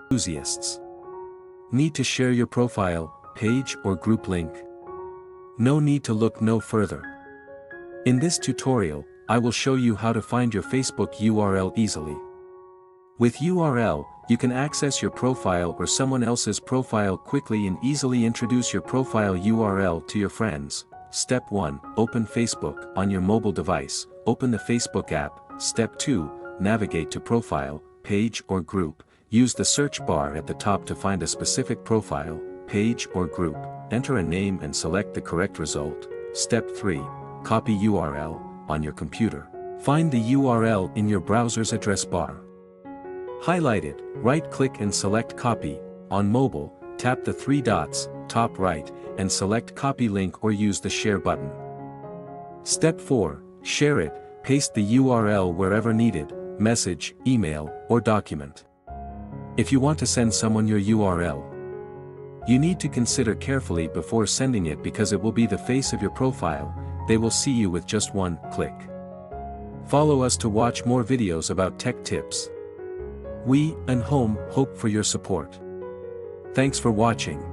enthusiasts. Need to share your profile, page or group link? No need to look no further. In this tutorial, I will show you how to find your Facebook URL easily. With URL, you can access your profile or someone else's profile quickly and easily introduce your profile URL to your friends. Step 1. Open Facebook on your mobile device. Open the Facebook app. Step 2. Navigate to profile, page or group. Use the search bar at the top to find a specific profile, page or group. Enter a name and select the correct result. Step 3. Copy URL on your computer. Find the URL in your browser's address bar. Highlight it, right-click and select Copy. On mobile, tap the 3 dots, top right, and select Copy Link or use the Share button. Step 4. Share it. Paste the URL wherever needed, message, email, or document. If you want to send someone your URL, you need to consider carefully before sending it because it will be the face of your profile. They will see you with just one click. Follow us to watch more videos about tech tips. We, AnHome, hope for your support. Thanks for watching.